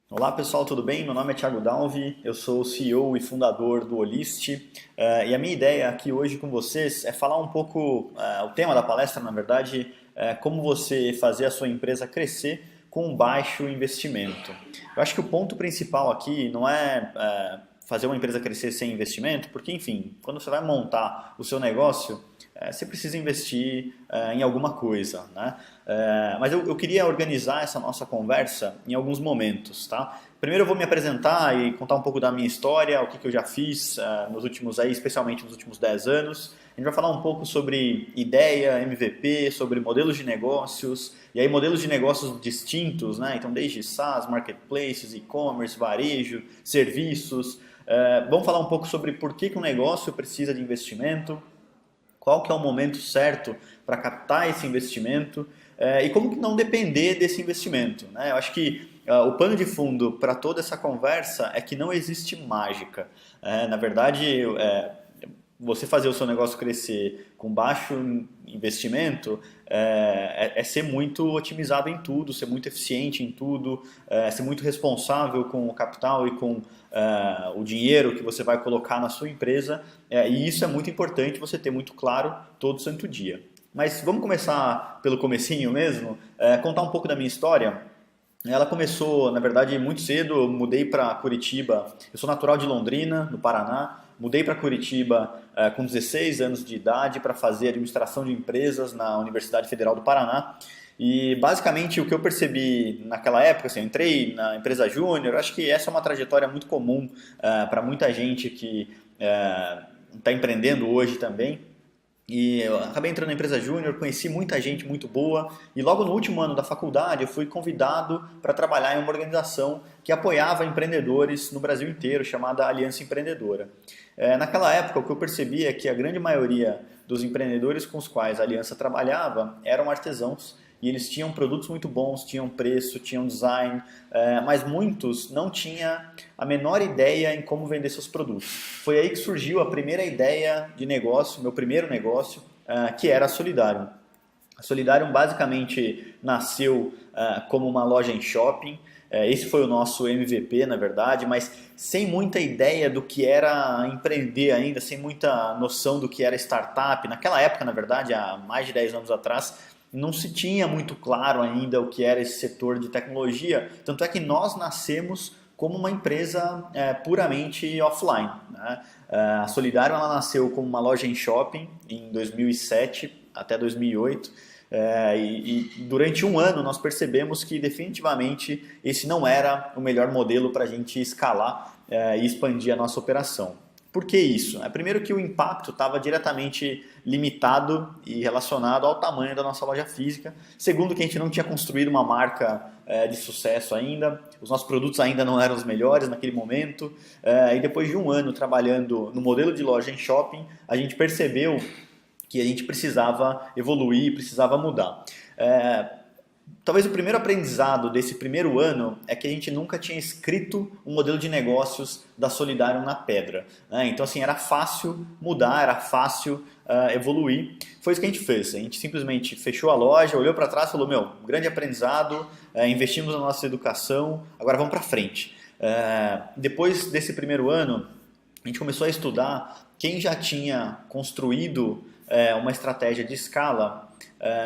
Olá pessoal, tudo bem? Meu nome é Thiago Dalvi, eu sou o CEO e fundador do Olist e a minha ideia aqui hoje com vocês é falar um pouco, o tema da palestra na verdade é como você fazer a sua empresa crescer com um baixo investimento. Eu acho que o ponto principal aqui não é fazer uma empresa crescer sem investimento, porque enfim, quando você vai montar o seu negócio, você precisa investir em alguma coisa, né? Mas eu queria organizar essa nossa conversa em alguns momentos, tá? Primeiro eu vou me apresentar e contar um pouco da minha história, o que eu já fiz nos últimos aí, especialmente nos últimos 10 anos. A gente vai falar um pouco sobre ideia, MVP, sobre modelos de negócios, e aí modelos de negócios distintos, né? Então desde SaaS, marketplaces, e-commerce, varejo, serviços. Vamos falar um pouco sobre por que um negócio precisa de investimento, qual que é o momento certo para captar esse investimento e como que não depender desse investimento, né? Eu acho que o pano de fundo para toda essa conversa é que não existe mágica. Na verdade, você fazer o seu negócio crescer com baixo investimento é ser muito otimizado em tudo, ser muito eficiente em tudo, ser muito responsável com o capital e com o dinheiro que você vai colocar na sua empresa, e isso é muito importante você ter muito claro todo santo dia. Mas vamos começar pelo comecinho mesmo, contar um pouco da minha história. Ela começou, na verdade, muito cedo. Eu mudei para Curitiba. Eu sou natural de Londrina, no Paraná. Mudei para Curitiba com 16 anos de idade para fazer administração de empresas na Universidade Federal do Paraná. E basicamente o que eu percebi naquela época, assim, eu entrei na empresa júnior. Acho que essa é uma trajetória muito comum para muita gente que está empreendendo hoje também. E eu acabei entrando na empresa júnior, conheci muita gente muito boa e logo no último ano da faculdade eu fui convidado para trabalhar em uma organização que apoiava empreendedores no Brasil inteiro, chamada Aliança Empreendedora. Naquela época o que eu percebi é que a grande maioria dos empreendedores com os quais a Aliança trabalhava eram artesãos e eles tinham produtos muito bons, tinham preço, tinham design, mas muitos não tinham a menor ideia em como vender seus produtos. Foi aí que surgiu a primeira ideia de negócio, meu primeiro negócio, que era a Solidarium. A Solidarium basicamente nasceu como uma loja em shopping. Esse foi o nosso MVP, na verdade, mas sem muita ideia do que era empreender ainda, sem muita noção do que era startup. Naquela época, na verdade, há mais de 10 anos atrás, não se tinha muito claro ainda o que era esse setor de tecnologia. Tanto é que nós nascemos como uma empresa puramente offline, né? A Solidário ela nasceu como uma loja em shopping em 2007 até 2008. E durante um ano nós percebemos que definitivamente esse não era o melhor modelo para a gente escalar e expandir a nossa operação. Por que isso? Primeiro que o impacto estava diretamente limitado e relacionado ao tamanho da nossa loja física. Segundo que a gente não tinha construído uma marca de sucesso ainda, os nossos produtos ainda não eram os melhores naquele momento. E depois de um ano trabalhando no modelo de loja em shopping, a gente percebeu que a gente precisava evoluir, precisava mudar. Talvez o primeiro aprendizado desse primeiro ano é que a gente nunca tinha escrito um modelo de negócios da Solidarium na pedra, né? Então, assim, era fácil mudar, era fácil evoluir. Foi isso que a gente fez. A gente simplesmente fechou a loja, olhou para trás e falou, meu, grande aprendizado, investimos na nossa educação, agora vamos para frente. Depois desse primeiro ano, a gente começou a estudar quem já tinha construído uma estratégia de escala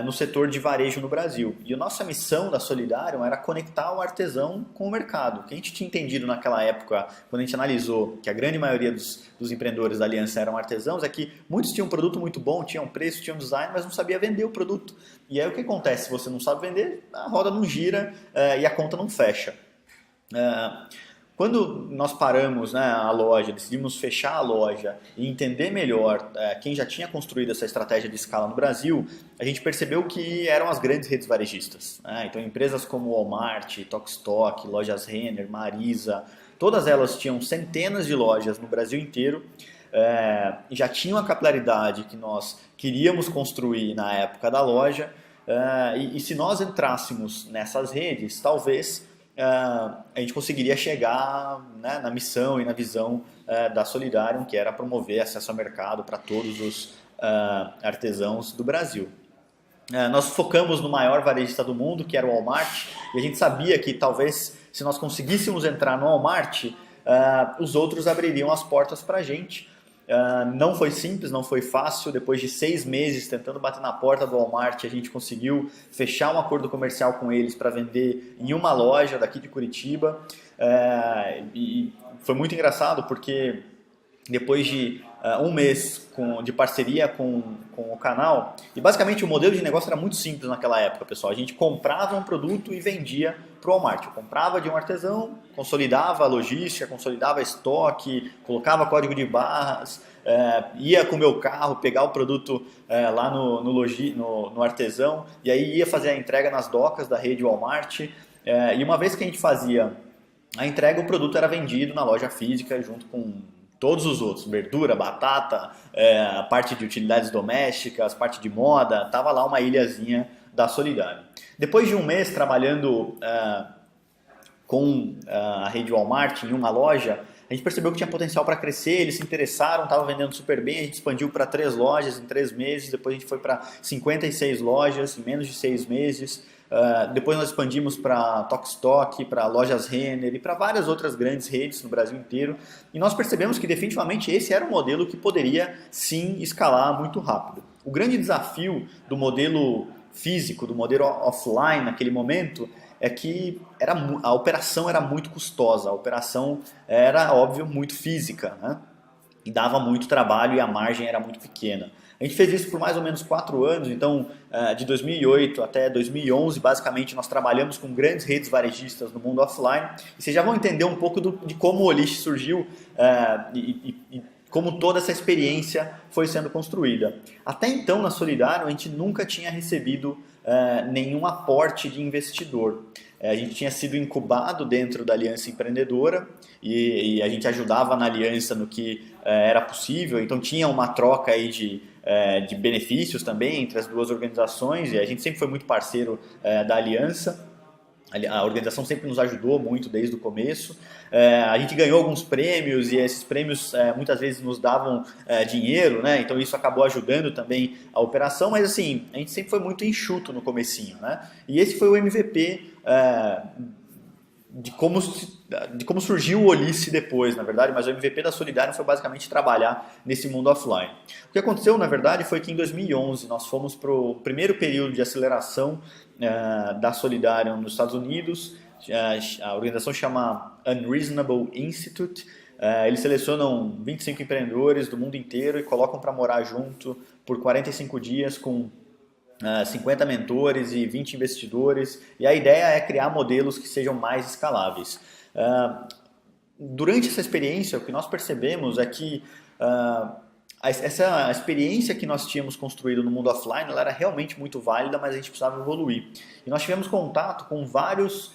no setor de varejo no Brasil. E a nossa missão da Solidarium era conectar o artesão com o mercado. O que a gente tinha entendido naquela época, quando a gente analisou que a grande maioria dos empreendedores da Aliança eram artesãos, é que muitos tinham um produto muito bom, tinham preço, tinham design, mas não sabia vender o produto. E aí o que acontece? Se você não sabe vender, a roda não gira e a conta não fecha. Quando nós paramos, né, a loja, decidimos fechar a loja e entender melhor quem já tinha construído essa estratégia de escala no Brasil, a gente percebeu que eram as grandes redes varejistas, né? Então empresas como Walmart, Tok-Stock, Lojas Renner, Marisa, todas elas tinham centenas de lojas no Brasil inteiro, já tinham a capilaridade que nós queríamos construir na época da loja, e se nós entrássemos nessas redes, talvez a gente conseguiria chegar, né, na missão e na visão da Solidarium, que era promover acesso ao mercado para todos os artesãos do Brasil. Nós focamos no maior varejista do mundo, que era o Walmart, e a gente sabia que talvez se nós conseguíssemos entrar no Walmart, os outros abririam as portas para a gente. Não foi simples, não foi fácil. Depois de 6 meses tentando bater na porta do Walmart, a gente conseguiu fechar um acordo comercial com eles para vender em uma loja daqui de Curitiba. E foi muito engraçado porque depois de um mês de parceria com o canal, e basicamente o modelo de negócio era muito simples naquela época, pessoal. A gente comprava um produto e vendia para o Walmart. Eu comprava de um artesão, consolidava a logística, consolidava estoque, colocava código de barras, ia com o meu carro pegar o produto lá no artesão, e aí ia fazer a entrega nas docas da rede Walmart. E uma vez que a gente fazia a entrega, o produto era vendido na loja física junto com todos os outros, verdura, batata, a parte de utilidades domésticas, parte de moda, tava lá uma ilhazinha da Solidário. Depois de um mês trabalhando com a rede Walmart em uma loja, a gente percebeu que tinha potencial para crescer, eles se interessaram, estavam vendendo super bem, a gente expandiu para 3 lojas em 3 meses, depois a gente foi para 56 lojas em menos de 6 meses, depois nós expandimos para Tok-Stock, para Lojas Renner e para várias outras grandes redes no Brasil inteiro, e nós percebemos que definitivamente esse era um modelo que poderia sim escalar muito rápido. O grande desafio do modelo físico, do modelo offline naquele momento, é que a operação era muito custosa, a operação era, óbvio, muito física, né? E dava muito trabalho e a margem era muito pequena. A gente fez isso por mais ou menos 4 anos, então de 2008 até 2011, basicamente, nós trabalhamos com grandes redes varejistas no mundo offline, e vocês já vão entender um pouco de como o Olist surgiu e como toda essa experiência foi sendo construída. Até então, na Solidário, a gente nunca tinha recebido nenhum aporte de investidor. A gente tinha sido incubado dentro da Aliança Empreendedora e a gente ajudava na aliança no que era possível, então tinha uma troca aí de benefícios também entre as duas organizações, e a gente sempre foi muito parceiro da aliança. A organização sempre nos ajudou muito desde o começo. A gente ganhou alguns prêmios e esses prêmios muitas vezes nos davam dinheiro, né? Então isso acabou ajudando também a operação, mas assim, a gente sempre foi muito enxuto no comecinho, né? E esse foi o MVP de como surgiu o Olist depois, na verdade, mas o MVP da Solidário foi basicamente trabalhar nesse mundo offline. O que aconteceu, na verdade, foi que em 2011 nós fomos para o primeiro período de aceleração da Solidário nos Estados Unidos. A organização chama Unreasonable Institute. Eles selecionam 25 empreendedores do mundo inteiro e colocam para morar junto por 45 dias com 50 mentores e 20 investidores, e a ideia é criar modelos que sejam mais escaláveis. Durante essa experiência, o que nós percebemos é que essa experiência que nós tínhamos construído no mundo offline, ela era realmente muito válida, mas a gente precisava evoluir. E nós tivemos contato com várias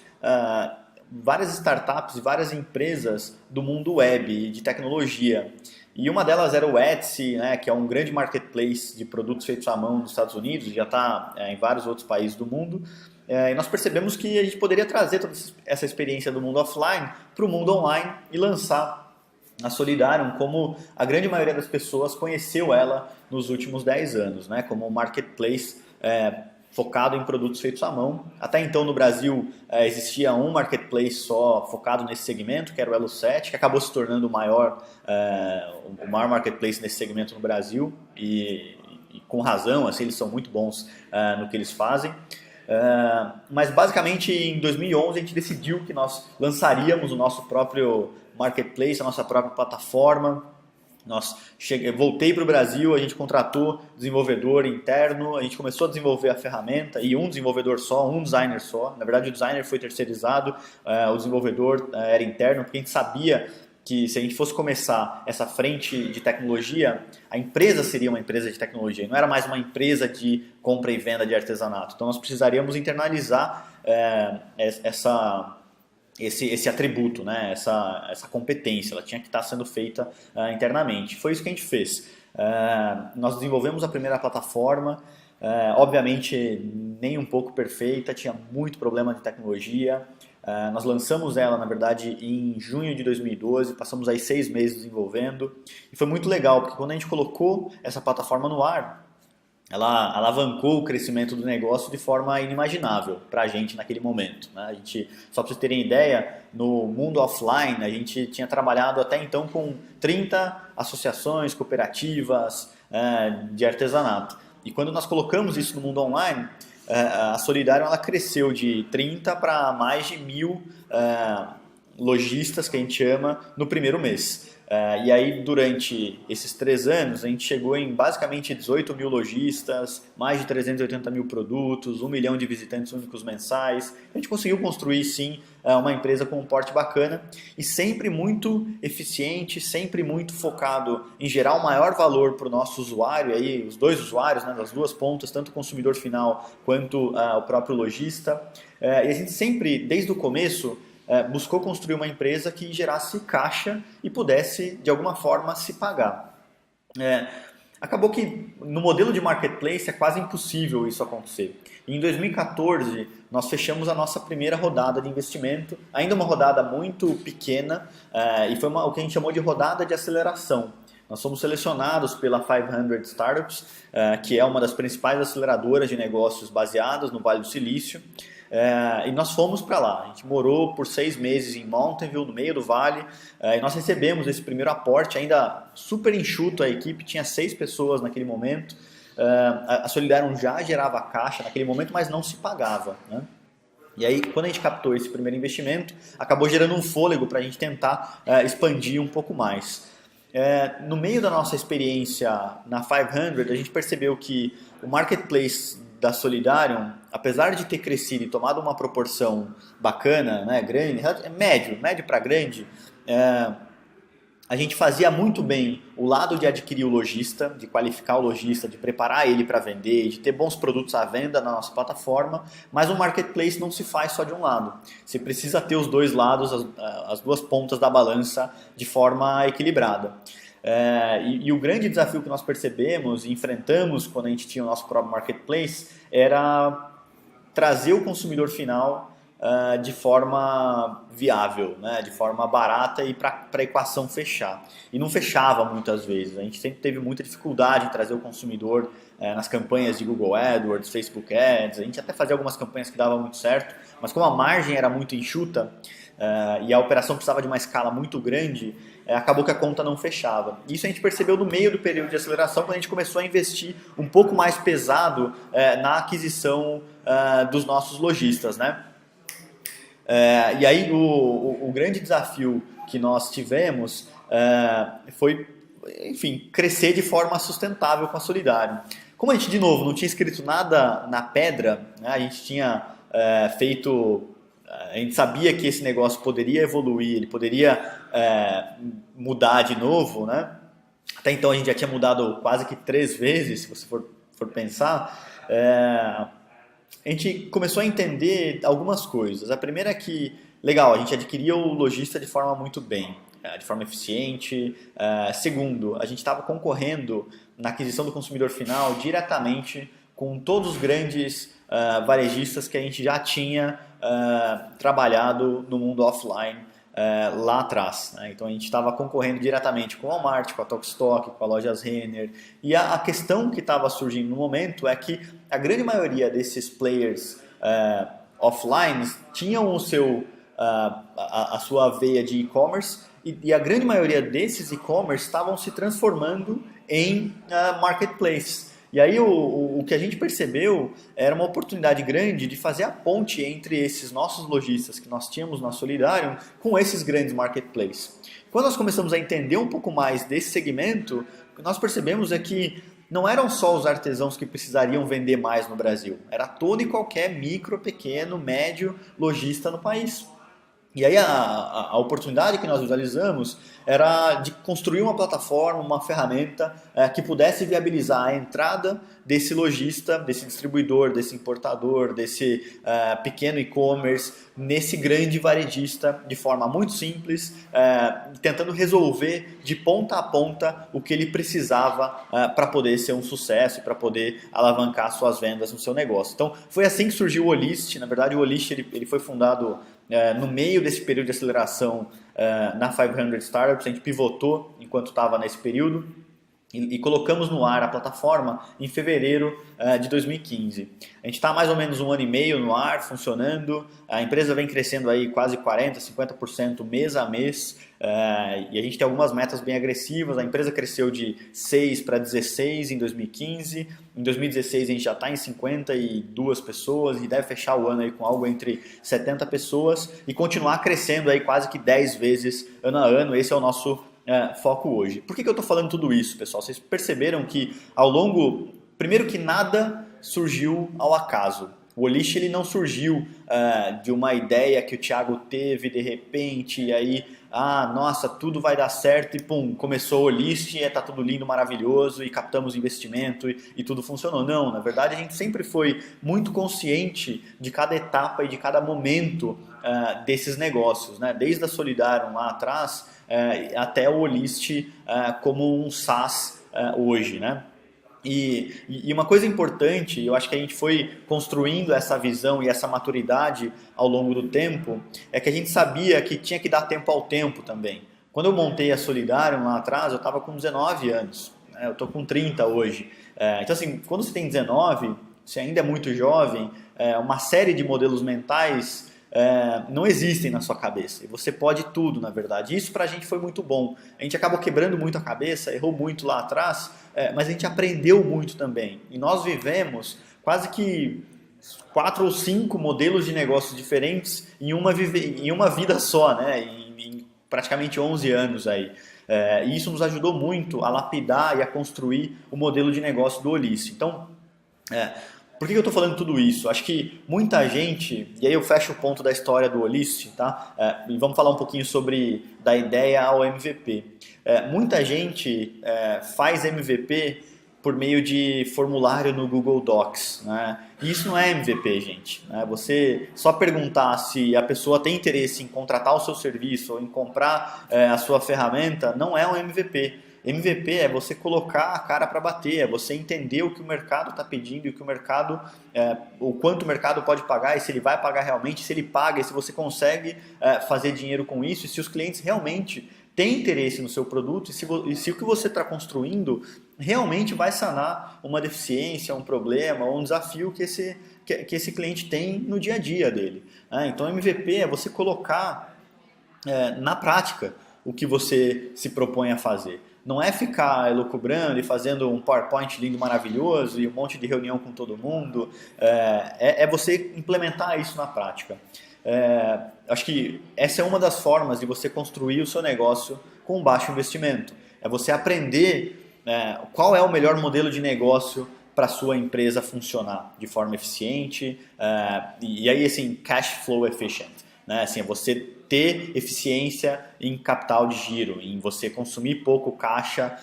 startups e várias empresas do mundo web, de tecnologia. E uma delas era o Etsy, né, que é um grande marketplace de produtos feitos à mão nos Estados Unidos, já está em vários outros países do mundo. E nós percebemos que a gente poderia trazer toda essa experiência do mundo offline para o mundo online e lançar a Solidário, como a grande maioria das pessoas conheceu ela nos últimos 10 anos, né, como um marketplace focado em produtos feitos à mão. Até então no Brasil existia um marketplace só focado nesse segmento, que era o Elo7, que acabou se tornando o maior marketplace nesse segmento no Brasil, e com razão, assim, eles são muito bons no que eles fazem. Mas basicamente em 2011 a gente decidiu que nós lançaríamos o nosso próprio marketplace, a nossa própria plataforma. Voltei para o Brasil, a gente contratou desenvolvedor interno, a gente começou a desenvolver a ferramenta, e um desenvolvedor só, um designer só. Na verdade o designer foi terceirizado, o desenvolvedor era interno, porque a gente sabia que se a gente fosse começar essa frente de tecnologia, a empresa seria uma empresa de tecnologia, não era mais uma empresa de compra e venda de artesanato. Então nós precisaríamos internalizar esse atributo, né? essa competência, ela tinha que estar sendo feita internamente. Foi isso que a gente fez. Nós desenvolvemos a primeira plataforma, obviamente nem um pouco perfeita, tinha muito problema de tecnologia. Nós lançamos ela, na verdade, em junho de 2012, passamos aí 6 meses desenvolvendo, e foi muito legal, porque quando a gente colocou essa plataforma no ar, ela alavancou o crescimento do negócio de forma inimaginável para a gente naquele momento, né? A gente, só para vocês terem ideia, no mundo offline a gente tinha trabalhado até então com 30 associações, cooperativas de artesanato. E quando nós colocamos isso no mundo online, a Solidário ela cresceu de 30 para mais de 1.000 lojistas, que a gente chama, no primeiro mês. E aí, durante esses 3 anos, a gente chegou em basicamente 18 mil lojistas, mais de 380 mil produtos, 1 milhão de visitantes únicos mensais. A gente conseguiu construir, sim, uma empresa com um porte bacana e sempre muito eficiente, sempre muito focado em gerar o maior valor para o nosso usuário, e aí os dois usuários, né, das duas pontas, tanto o consumidor final quanto o próprio lojista. E a gente sempre, desde o começo, buscou construir uma empresa que gerasse caixa e pudesse, de alguma forma, se pagar. Acabou que no modelo de marketplace é quase impossível isso acontecer. Em 2014, nós fechamos a nossa primeira rodada de investimento, ainda uma rodada muito pequena, e foi o que a gente chamou de rodada de aceleração. Nós fomos selecionados pela 500 Startups, que é uma das principais aceleradoras de negócios baseadas no Vale do Silício. E nós fomos para lá. A gente morou por 6 meses em Mountain View, no meio do vale, e nós recebemos esse primeiro aporte, ainda super enxuto a equipe, tinha 6 pessoas naquele momento. A Solidarium já gerava caixa naquele momento, mas não se pagava, né? E aí, quando a gente captou esse primeiro investimento, acabou gerando um fôlego para a gente tentar expandir um pouco mais. No meio da nossa experiência na 500, a gente percebeu que o marketplace da Solidarium, apesar de ter crescido e tomado uma proporção bacana, né, grande, médio para grande, a gente fazia muito bem o lado de adquirir o lojista, de qualificar o lojista, de preparar ele para vender, de ter bons produtos à venda na nossa plataforma, mas o marketplace não se faz só de um lado. Você precisa ter os dois lados, as duas pontas da balança de forma equilibrada. E o grande desafio que nós percebemos e enfrentamos quando a gente tinha o nosso próprio marketplace era trazer o consumidor final de forma viável, né? De forma barata e para a equação fechar. E não fechava muitas vezes. A gente sempre teve muita dificuldade em trazer o consumidor nas campanhas de Google AdWords, Facebook Ads. A gente até fazia algumas campanhas que davam muito certo, mas como a margem era muito enxuta e a operação precisava de uma escala muito grande, acabou que a conta não fechava. Isso a gente percebeu no meio do período de aceleração, quando a gente começou a investir um pouco mais pesado na aquisição dos nossos lojistas, né? E aí o grande desafio que nós tivemos foi, enfim, crescer de forma sustentável com a Solidário. Como a gente, de novo, não tinha escrito nada na pedra, né, a gente tinha feito... A gente sabia que esse negócio poderia evoluir, ele poderia mudar de novo, né? Até então a gente já tinha mudado quase que 3 vezes, se você for pensar. A gente começou a entender algumas coisas. A primeira é que, legal, a gente adquiria o lojista de forma muito bem, de forma eficiente. Segundo, a gente estava concorrendo na aquisição do consumidor final diretamente com todos os grandes varejistas que a gente já tinha trabalhado no mundo offline lá atrás, né? Então a gente estava concorrendo diretamente com a Walmart, com a Tokstok, com a Lojas Renner. E a questão que estava surgindo no momento é que a grande maioria desses players offline tinham a sua veia de e-commerce e a grande maioria desses e-commerce estavam se transformando em marketplace. E aí o que a gente percebeu era uma oportunidade grande de fazer a ponte entre esses nossos lojistas que nós tínhamos na Solidarium com esses grandes marketplaces. Quando nós começamos a entender um pouco mais desse segmento, o que nós percebemos é que não eram só os artesãos que precisariam vender mais no Brasil, era todo e qualquer micro, pequeno, médio lojista no país. E aí a oportunidade que nós visualizamos era de construir uma plataforma, uma ferramenta que pudesse viabilizar a entrada desse lojista, desse distribuidor, desse importador, desse pequeno e-commerce, nesse grande varejista de forma muito simples, tentando resolver de ponta a ponta o que ele precisava para poder ser um sucesso e para poder alavancar suas vendas no seu negócio. Então foi assim que surgiu o Olist. Na verdade o Olist ele foi fundado no meio desse período de aceleração na 500 Startups. A gente pivotou enquanto estava nesse período e colocamos no ar a plataforma em fevereiro de 2015. A gente está mais ou menos 1 ano e meio no ar, funcionando, a empresa vem crescendo aí quase 40%, 50% mês a mês, e a gente tem algumas metas bem agressivas. A empresa cresceu de 6 para 16 em 2015, em 2016 a gente já está em 52 pessoas e deve fechar o ano aí com algo entre 70 pessoas e continuar crescendo aí quase que 10 vezes ano a ano. Esse é o nosso foco hoje. Por que eu estou falando tudo isso, pessoal? Vocês perceberam que ao longo... Primeiro que nada surgiu ao acaso. O Olist ele não surgiu de uma ideia que o Thiago teve de repente e aí, nossa, tudo vai dar certo e pum, começou o Olist e tá tudo lindo, maravilhoso e captamos investimento e tudo funcionou. Não, na verdade a gente sempre foi muito consciente de cada etapa e de cada momento desses negócios, né? Desde a Solidarum lá atrás até o Olist como um SaaS hoje, né? E uma coisa importante, eu acho que a gente foi construindo essa visão e essa maturidade ao longo do tempo, é que a gente sabia que tinha que dar tempo ao tempo também. Quando eu montei a Solidarum lá atrás, eu estava com 19 anos, né? Eu estou com 30 hoje. Então assim, quando você tem 19, você ainda é muito jovem, uma série de modelos mentais não existem na sua cabeça. E você pode tudo, na verdade. Isso pra gente foi muito bom. A gente acabou quebrando muito a cabeça, errou muito lá atrás, mas a gente aprendeu muito também. E nós vivemos quase que 4 ou 5 modelos de negócios diferentes em uma vida só, né? Em praticamente 11 anos aí. E isso nos ajudou muito a lapidar e a construir o modelo de negócio do Olist. Então, por que eu estou falando tudo isso? Acho que muita gente, e aí eu fecho o ponto da história do Olist, tá? E vamos falar um pouquinho sobre da ideia ao MVP. Muita gente faz MVP por meio de formulário no Google Docs, né? E isso não é MVP, gente. Né? Você só perguntar se a pessoa tem interesse em contratar o seu serviço ou em comprar a sua ferramenta não é um MVP. MVP é você colocar a cara para bater, é você entender o que o mercado está pedindo e o quanto o mercado pode pagar e se ele vai pagar realmente, se ele paga e se você consegue fazer dinheiro com isso e se os clientes realmente têm interesse no seu produto e se o que você está construindo realmente vai sanar uma deficiência, um problema ou um desafio que esse cliente tem no dia a dia dele. Então MVP é você colocar na prática o que você se propõe a fazer. Não é ficar elucubrando e fazendo um PowerPoint lindo, maravilhoso e um monte de reunião com todo mundo. É você implementar isso na prática. Acho que essa é uma das formas de você construir o seu negócio com baixo investimento. É você aprender qual é o melhor modelo de negócio para a sua empresa funcionar de forma eficiente e aí assim, cash flow efficient. Né? Assim, é você ter eficiência em capital de giro, em você consumir pouco caixa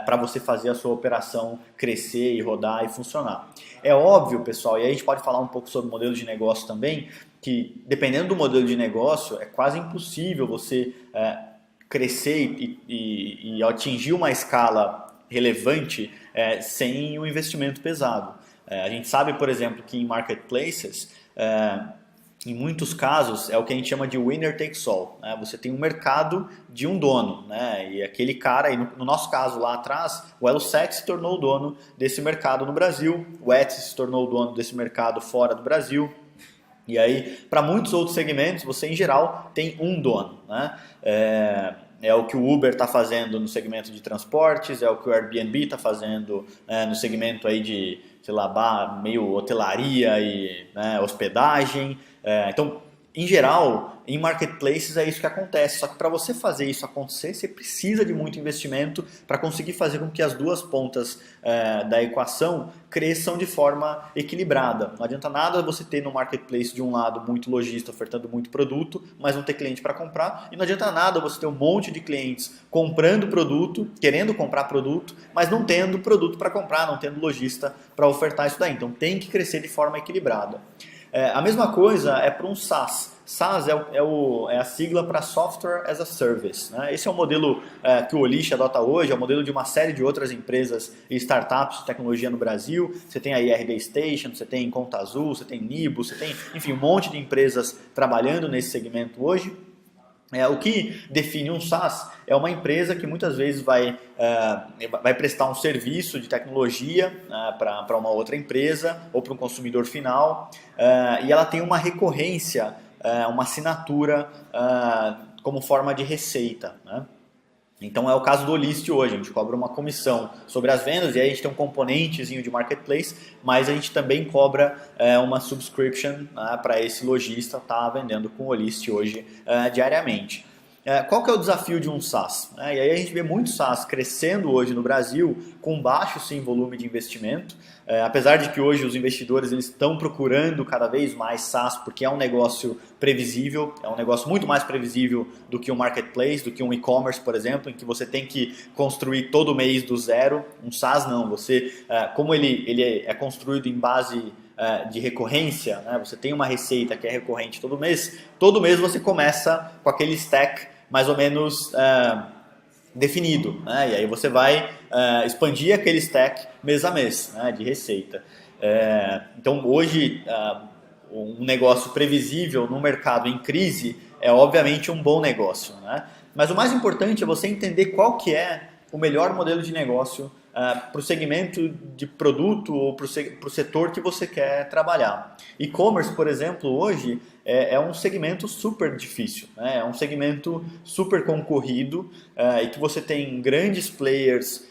para você fazer a sua operação crescer e rodar e funcionar. É óbvio, pessoal, e aí a gente pode falar um pouco sobre modelo de negócio também, que dependendo do modelo de negócio é quase impossível você crescer e atingir uma escala relevante sem um investimento pesado. A gente sabe, por exemplo, que em marketplaces em muitos casos é o que a gente chama de winner takes all. Né? Você tem um mercado de um dono, né? E aquele cara, e no nosso caso lá atrás, o Elo-Sec se tornou o dono desse mercado no Brasil, o Etsy se tornou o dono desse mercado fora do Brasil. E aí, para muitos outros segmentos, você em geral tem um dono. Né? É o que o Uber está fazendo no segmento de transportes, é o que o Airbnb está fazendo no segmento aí de, sei lá, meio hotelaria e hospedagem. Então, em geral, em marketplaces é isso que acontece. Só que para você fazer isso acontecer, você precisa de muito investimento para conseguir fazer com que as duas pontas da equação cresçam de forma equilibrada. Não adianta nada você ter no marketplace de um lado muito lojista ofertando muito produto, mas não ter cliente para comprar. E não adianta nada você ter um monte de clientes comprando produto, querendo comprar produto, mas não tendo produto para comprar, não tendo lojista para ofertar isso daí. Então tem que crescer de forma equilibrada. A mesma coisa é para um SaaS. SaaS é a sigla para Software as a Service. Né? Esse é o modelo que o Olist adota hoje, é o modelo de uma série de outras empresas e startups de tecnologia no Brasil. Você tem aí RD Station, você tem Conta Azul, você tem Nibo, você tem, enfim, um monte de empresas trabalhando nesse segmento hoje. O que define um SaaS é uma empresa que muitas vezes vai prestar um serviço de tecnologia para uma outra empresa ou para um consumidor final, e ela tem uma recorrência, uma assinatura como forma de receita, né? Então é o caso do Olist hoje, a gente cobra uma comissão sobre as vendas e aí a gente tem um componentezinho de marketplace, mas a gente também cobra uma subscription para esse lojista estar vendendo com o Olist hoje diariamente. Qual que é o desafio de um SaaS? E aí a gente vê muitos SaaS crescendo hoje no Brasil com baixo sim volume de investimento, apesar de que hoje os investidores eles estão procurando cada vez mais SaaS porque é um negócio previsível, é um negócio muito mais previsível do que um marketplace, do que um e-commerce, por exemplo, em que você tem que construir todo mês do zero. Um SaaS não, como ele é construído em base de recorrência, né? Você tem uma receita que é recorrente todo mês você começa com aquele stack mais ou menos definido, né? E aí você vai expandir aquele stack mês a mês, né, de receita. Então hoje um negócio previsível no mercado em crise é obviamente um bom negócio, né? Mas o mais importante é você entender qual que é o melhor modelo de negócio para o segmento de produto ou para o setor que você quer trabalhar. E-commerce, por exemplo, hoje é um segmento super difícil, né? É um segmento super concorrido e que você tem grandes players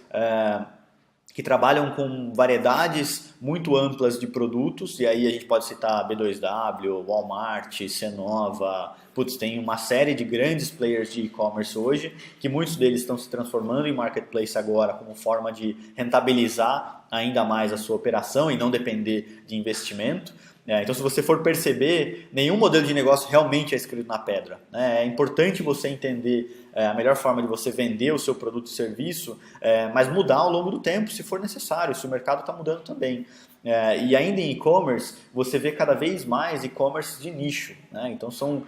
que trabalham com variedades muito amplas de produtos, e aí a gente pode citar B2W, Walmart, Cenova, tem uma série de grandes players de e-commerce hoje, que muitos deles estão se transformando em marketplace agora como forma de rentabilizar ainda mais a sua operação e não depender de investimento. Então, se você for perceber, nenhum modelo de negócio realmente é escrito na pedra, né? É importante você entender a melhor forma de você vender o seu produto e serviço, mas mudar ao longo do tempo, se for necessário, se o mercado está mudando também. E ainda em e-commerce, você vê cada vez mais e-commerce de nicho, né? Então, são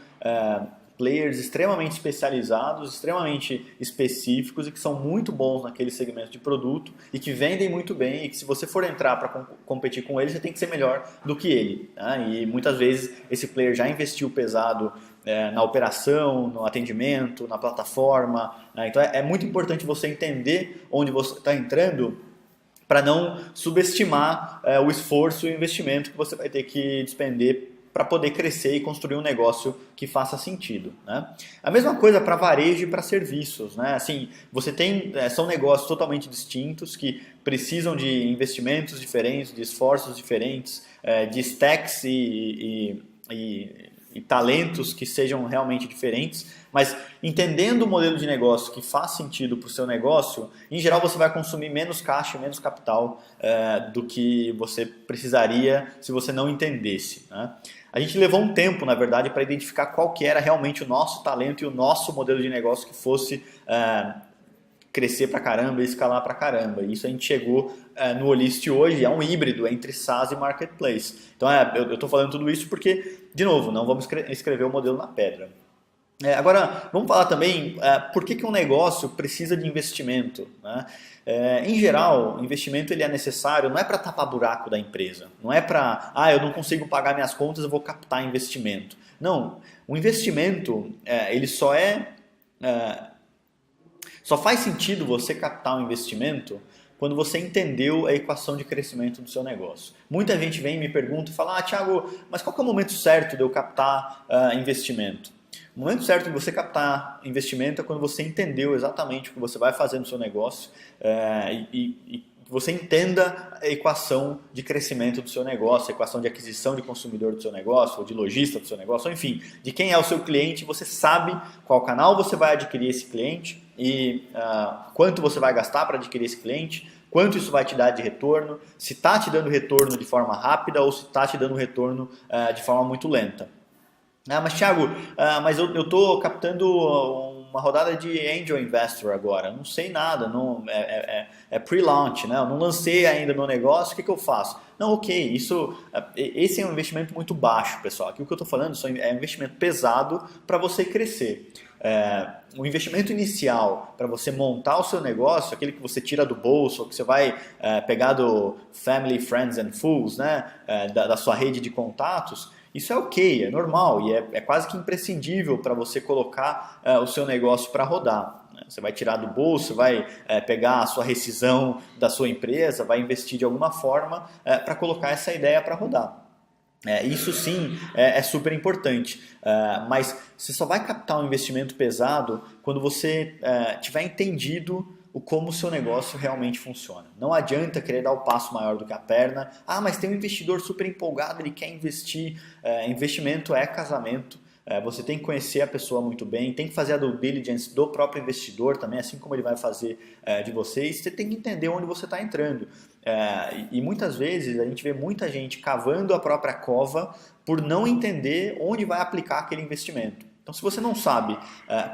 players extremamente especializados, extremamente específicos e que são muito bons naquele segmento de produto e que vendem muito bem e que se você for entrar para competir com eles, você tem que ser melhor do que ele, né? E muitas vezes esse player já investiu pesado na operação, no atendimento, na plataforma, né? Então é muito importante você entender onde você está entrando para não subestimar o esforço e o investimento que você vai ter que despender para poder crescer e construir um negócio que faça sentido, né? A mesma coisa para varejo e para serviços, né? Assim, você tem são negócios totalmente distintos que precisam de investimentos diferentes, de esforços diferentes, de stacks e talentos que sejam realmente diferentes, mas entendendo o modelo de negócio que faz sentido para o seu negócio, em geral você vai consumir menos caixa, menos capital do que você precisaria se você não entendesse, né? A gente levou um tempo, na verdade, para identificar qual que era realmente o nosso talento e o nosso modelo de negócio que fosse crescer pra caramba e escalar pra caramba. E isso a gente chegou no Olist hoje, é um híbrido entre SaaS e Marketplace. Então eu estou falando tudo isso porque, de novo, não vamos escrever o modelo na pedra. Agora, vamos falar também por que um negócio precisa de investimento, né? Em geral, o investimento ele é necessário, não é para tapar buraco da empresa, não é para, eu não consigo pagar minhas contas, eu vou captar investimento. Não, o investimento, ele só faz sentido você captar um investimento quando você entendeu a equação de crescimento do seu negócio. Muita gente vem e me pergunta e fala, Thiago, mas qual que é o momento certo de eu captar investimento? O momento certo de você captar investimento é quando você entendeu exatamente o que você vai fazer no seu negócio e você entenda a equação de crescimento do seu negócio, a equação de aquisição de consumidor do seu negócio, ou de lojista do seu negócio, ou enfim, de quem é o seu cliente, você sabe qual canal você vai adquirir esse cliente e quanto você vai gastar para adquirir esse cliente, quanto isso vai te dar de retorno, se está te dando retorno de forma rápida ou se está te dando retorno de forma muito lenta. Mas Thiago, mas eu estou captando uma rodada de Angel Investor agora, não sei nada, é pre-launch, né? Eu não lancei ainda meu negócio, o que eu faço? Não, ok, esse é um investimento muito baixo, pessoal. Aqui o que eu estou falando é um investimento pesado para você crescer. O investimento inicial para você montar o seu negócio, aquele que você tira do bolso, ou que você vai pegar do Family, Friends and Fools, né? Da sua rede de contatos, Isso é ok, é normal e é quase que imprescindível para você colocar o seu negócio para rodar. Você vai tirar do bolso, vai pegar a sua rescisão da sua empresa, vai investir de alguma forma para colocar essa ideia para rodar. Isso sim é super importante, mas você só vai captar um investimento pesado quando você tiver entendido como o seu negócio realmente funciona. Não adianta querer dar o passo maior do que a perna. Ah, mas tem um investidor super empolgado, ele quer investir. Investimento é casamento. Você tem que conhecer a pessoa muito bem, tem que fazer a due diligence do próprio investidor também, assim como ele vai fazer de vocês. Você tem que entender onde você está entrando. E muitas vezes a gente vê muita gente cavando a própria cova por não entender onde vai aplicar aquele investimento. Então, se você não sabe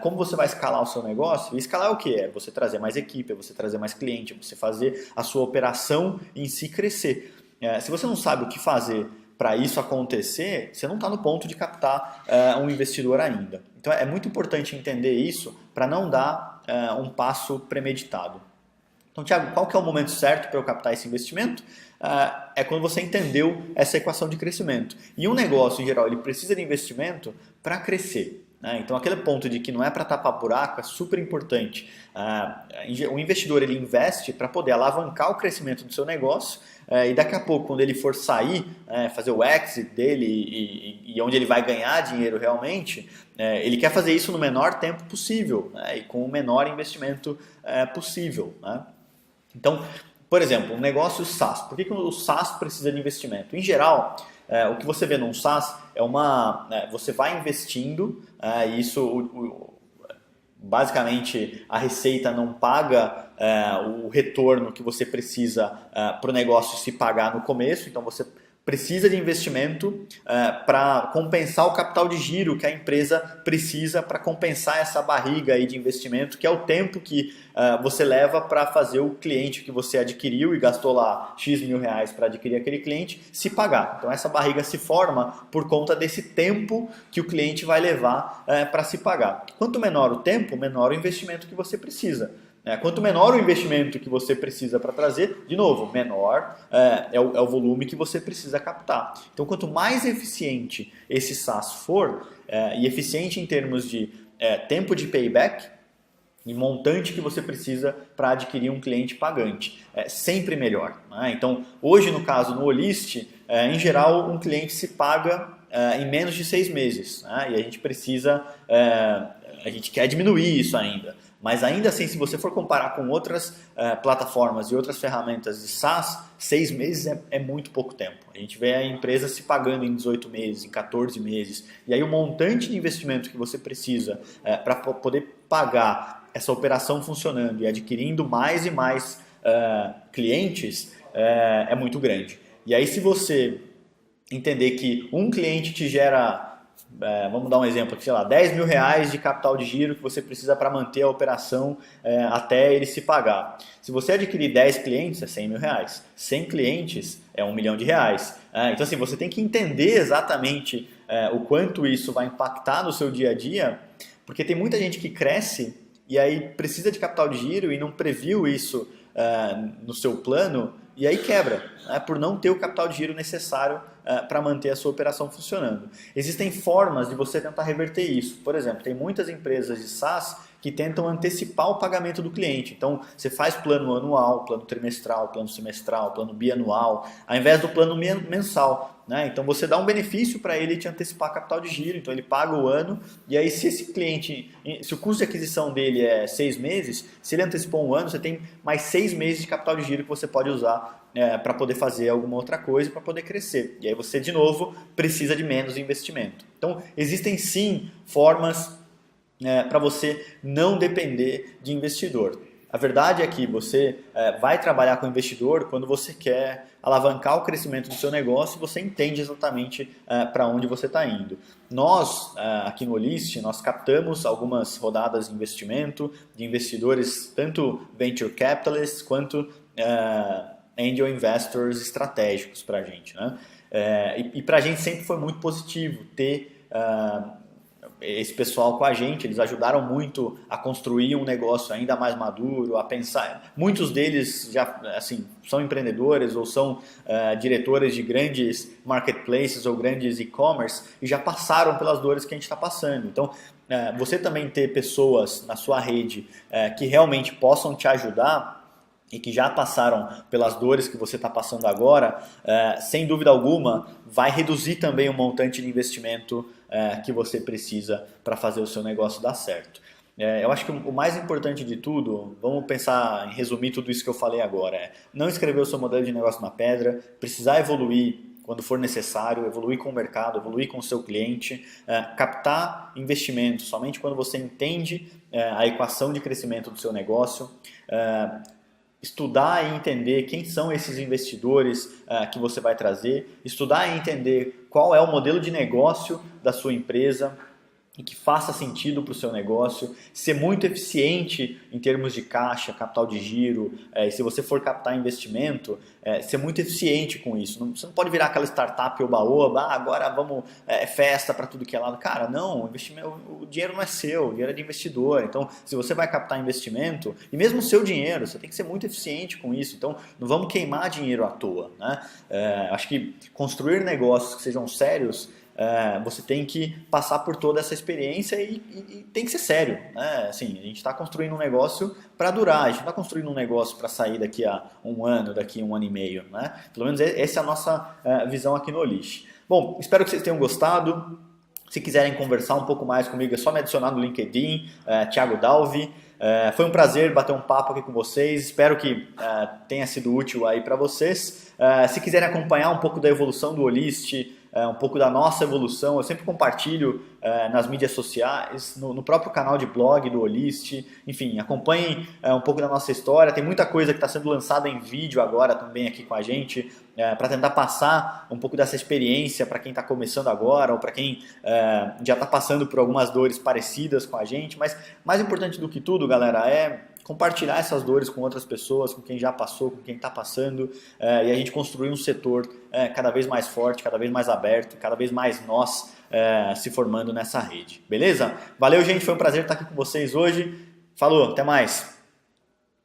como você vai escalar o seu negócio, e escalar é o que? É você trazer mais equipe, é você trazer mais cliente, é você fazer a sua operação em si crescer. Se você não sabe o que fazer para isso acontecer, você não está no ponto de captar um investidor ainda. Então, é muito importante entender isso para não dar um passo premeditado. Então, Thiago, qual que é o momento certo para eu captar esse investimento? É quando você entendeu essa equação de crescimento. E um negócio, em geral, ele precisa de investimento para crescer. Então, aquele ponto de que não é para tapar buraco é super importante. O investidor ele investe para poder alavancar o crescimento do seu negócio e daqui a pouco, quando ele for sair, fazer o exit dele e onde ele vai ganhar dinheiro realmente, ele quer fazer isso no menor tempo possível e com o menor investimento possível. Então, por exemplo, um negócio SaaS. Por que o SaaS precisa de investimento? Em geral, o que você vê num SaaS é você vai investindo, e isso basicamente a receita não paga o retorno que você precisa para o negócio se pagar no começo, então você precisa de investimento para compensar o capital de giro que a empresa precisa para compensar essa barriga aí de investimento, que é o tempo que você leva para fazer o cliente que você adquiriu e gastou lá X mil reais para adquirir aquele cliente se pagar. Então essa barriga se forma por conta desse tempo que o cliente vai levar para se pagar. Quanto menor o tempo, menor o investimento que você precisa. Quanto menor o investimento que você precisa para trazer, de novo, menor é o volume que você precisa captar. Então, quanto mais eficiente esse SaaS for, e eficiente em termos de tempo de payback e montante que você precisa para adquirir um cliente pagante, é sempre melhor. Então, hoje, no caso, no Olist, em geral, um cliente se paga em menos de 6 meses. E a gente precisa, a gente quer diminuir isso ainda. Mas ainda assim, se você for comparar com outras plataformas e outras ferramentas de SaaS, 6 meses é muito pouco tempo. A gente vê a empresa se pagando em 18 meses, em 14 meses. E aí o montante de investimento que você precisa para poder pagar essa operação funcionando e adquirindo mais e mais clientes é muito grande. E aí se você entender que um cliente te gera... vamos dar um exemplo aqui, sei lá, 10 mil reais de capital de giro que você precisa para manter a operação até ele se pagar. Se você adquirir 10 clientes, é 100 mil reais. 100 clientes é 1 milhão de reais. Então, assim, você tem que entender exatamente o quanto isso vai impactar no seu dia a dia, porque tem muita gente que cresce e aí precisa de capital de giro e não previu isso no seu plano e aí quebra, por não ter o capital de giro necessário para manter a sua operação funcionando. Existem formas de você tentar reverter isso. Por exemplo, tem muitas empresas de SaaS que tentam antecipar o pagamento do cliente. Então, você faz plano anual, plano trimestral, plano semestral, plano bianual, ao invés do plano mensal. Então, você dá um benefício para ele te antecipar capital de giro. Então, ele paga o ano e aí se esse cliente, se o custo de aquisição dele é 6 meses, se ele antecipou um ano, você tem mais 6 meses de capital de giro que você pode usar para poder fazer alguma outra coisa, para poder crescer. E aí você, de novo, precisa de menos investimento. Então, existem sim formas para você não depender de investidor. A verdade é que você vai trabalhar com investidor quando você quer alavancar o crescimento do seu negócio e você entende exatamente para onde você está indo. Nós, aqui no Olist, nós captamos algumas rodadas de investimento de investidores, tanto venture capitalists quanto angel investors estratégicos para a gente. E para a gente sempre foi muito positivo ter esse pessoal com a gente, eles ajudaram muito a construir um negócio ainda mais maduro, a pensar. Muitos deles já assim, são empreendedores ou são diretores de grandes marketplaces ou grandes e-commerce e já passaram pelas dores que a gente está passando. Então, você também ter pessoas na sua rede que realmente possam te ajudar e que já passaram pelas dores que você está passando agora, sem dúvida alguma, vai reduzir também o montante de investimento que você precisa para fazer o seu negócio dar certo. Eu acho que o mais importante de tudo, vamos pensar em resumir tudo isso que eu falei agora, não escrever o seu modelo de negócio na pedra, precisar evoluir quando for necessário, evoluir com o mercado, evoluir com o seu cliente, captar investimentos somente quando você entende a equação de crescimento do seu negócio, estudar e entender quem são esses investidores que você vai trazer, estudar e entender qual é o modelo de negócio da sua empresa e que faça sentido para o seu negócio, ser muito eficiente em termos de caixa, capital de giro, e se você for captar investimento, ser muito eficiente com isso. Você não pode virar aquela startup oba-oba, agora vamos, festa para tudo que é lado. Cara, não, o dinheiro não é seu, o dinheiro é de investidor. Então, se você vai captar investimento, e mesmo o seu dinheiro, você tem que ser muito eficiente com isso. Então, não vamos queimar dinheiro à toa, né? Acho que construir negócios que sejam sérios, você tem que passar por toda essa experiência e tem que ser sério, né? Assim, a gente está construindo um negócio para durar, a gente não está construindo um negócio para sair daqui a um ano, daqui a um ano e meio, né? Pelo menos essa é a nossa visão aqui no Olist. Bom, espero que vocês tenham gostado. Se quiserem conversar um pouco mais comigo, é só me adicionar no LinkedIn, Thiago Dalvi. Foi um prazer bater um papo aqui com vocês, espero que tenha sido útil aí para vocês. Se quiserem acompanhar um pouco da evolução do Olist, um pouco da nossa evolução, eu sempre compartilho nas mídias sociais, no próprio canal de blog do Olist, enfim, acompanhem um pouco da nossa história, tem muita coisa que está sendo lançada em vídeo agora também aqui com a gente, para tentar passar um pouco dessa experiência para quem está começando agora ou para quem já está passando por algumas dores parecidas com a gente, mas mais importante do que tudo, galera, é compartilhar essas dores com outras pessoas, com quem já passou, com quem está passando, e a gente construir um setor cada vez mais forte, cada vez mais aberto, cada vez mais nós se formando nessa rede. Beleza? Valeu, gente, foi um prazer estar aqui com vocês hoje. Falou, até mais!